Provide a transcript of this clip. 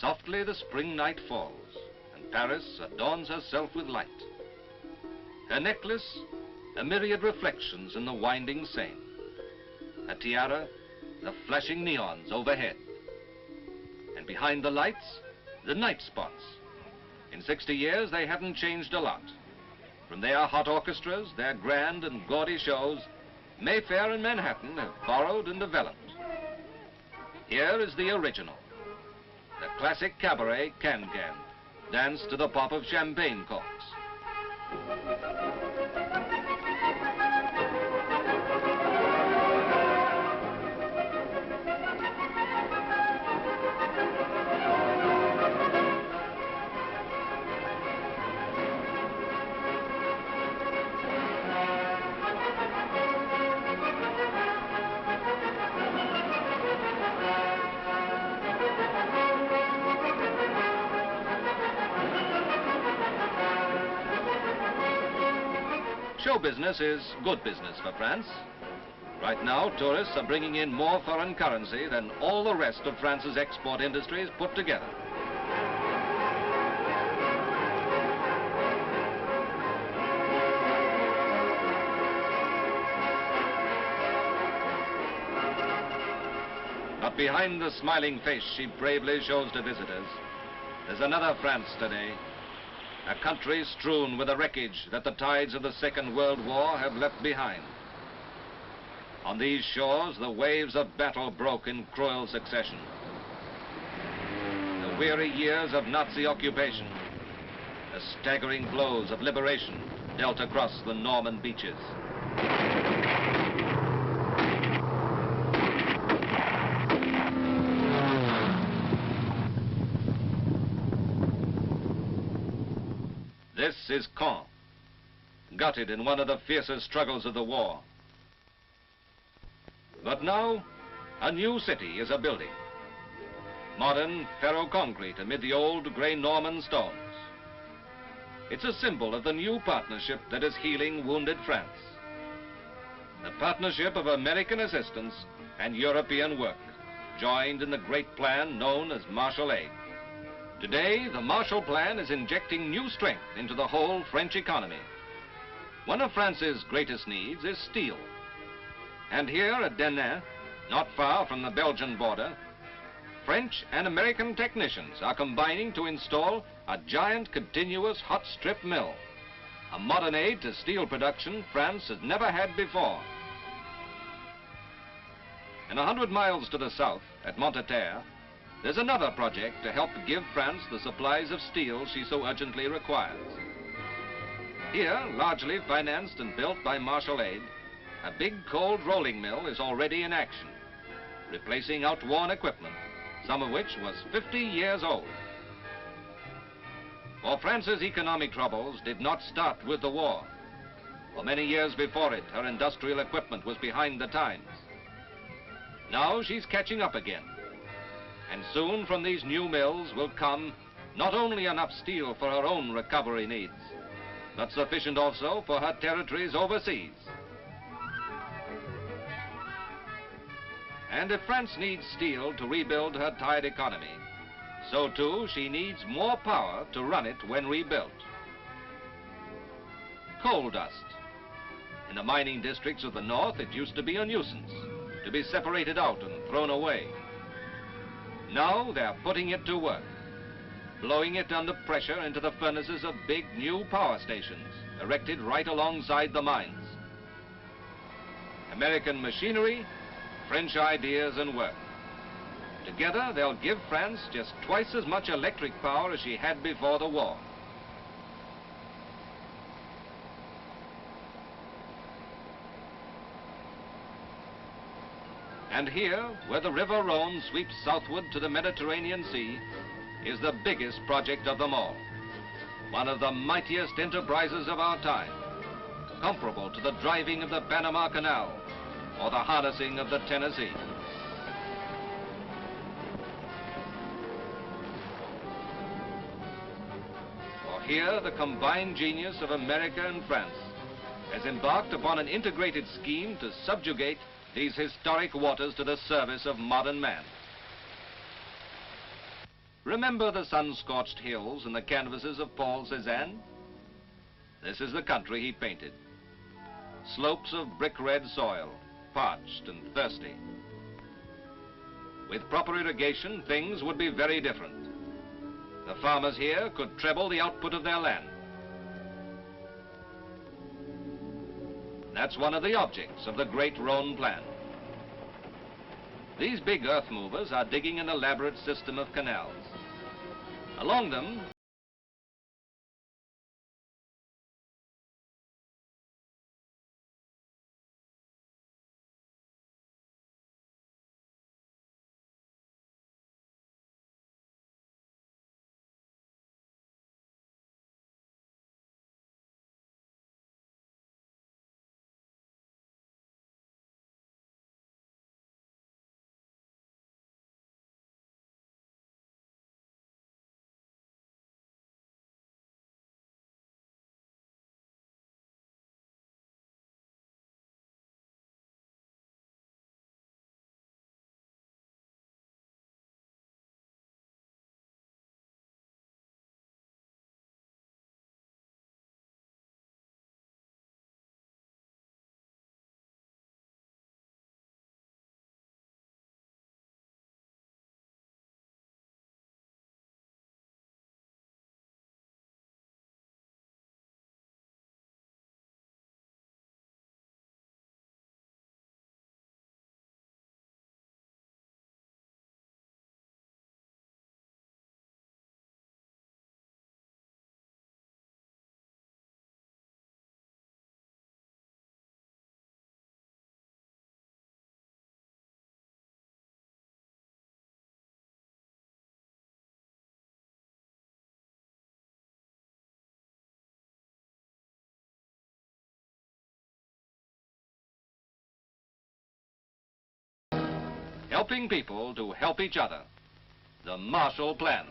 Softly the spring night falls, and Paris adorns herself with light. Her necklace, a myriad reflections in the winding Seine. Her tiara, the flashing neons overhead. And behind the lights, the night spots. In 60 years, they haven't changed a lot. From their hot orchestras, their grand and gaudy shows, Mayfair and Manhattan have borrowed and developed. Here is the original. The classic cabaret can-can, danced to the pop of champagne corks. Show business is good business for France. Right now, tourists are bringing in more foreign currency than all the rest of France's export industries put together. But behind the smiling face she bravely shows to visitors, there's another France today. A country strewn with the wreckage that the tides of the Second World War have left behind. On these shores, the waves of battle broke in cruel succession. The weary years of Nazi occupation, the staggering blows of liberation dealt across the Norman beaches. This is Caen, gutted in one of the fiercest struggles of the war. But now, a new city is a building. Modern ferro-concrete amid the old grey Norman stones. It's a symbol of the new partnership that is healing wounded France. The partnership of American assistance and European work, joined in the great plan known as Marshall Aid. Today, the Marshall Plan is injecting new strength into the whole French economy. One of France's greatest needs is steel. And here at Denain, not far from the Belgian border, French and American technicians are combining to install a giant continuous hot strip mill, a modern aid to steel production France has never had before. And 100 miles to the south, at Montrant, there's another project to help give France the supplies of steel she so urgently requires. Here, largely financed and built by Marshall Aid, a big cold rolling mill is already in action, replacing outworn equipment, some of which was 50 years old. For France's economic troubles did not start with the war. For many years before it, her industrial equipment was behind the times. Now she's catching up again. And soon from these new mills will come not only enough steel for her own recovery needs, but sufficient also for her territories overseas. And if France needs steel to rebuild her tired economy, so too she needs more power to run it when rebuilt. Coal dust. In the mining districts of the north, it used to be a nuisance, to be separated out and thrown away. Now they're putting it to work, blowing it under pressure into the furnaces of big new power stations erected right alongside the mines. American machinery, French ideas and work. Together they'll give France just twice as much electric power as she had before the war. And here, where the River Rhone sweeps southward to the Mediterranean Sea, is the biggest project of them all. One of the mightiest enterprises of our time, comparable to the driving of the Panama Canal or the harnessing of the Tennessee. For here, the combined genius of America and France has embarked upon an integrated scheme to subjugate these historic waters to the service of modern man. Remember the sun-scorched hills and the canvases of Paul Cézanne? This is the country he painted. Slopes of brick-red soil, parched and thirsty. With proper irrigation, things would be very different. The farmers here could treble the output of their land. That's one of the objects of the great Rhone plan. These big earth movers are digging an elaborate system of canals. Along them, helping people to help each other. The Marshall Plan.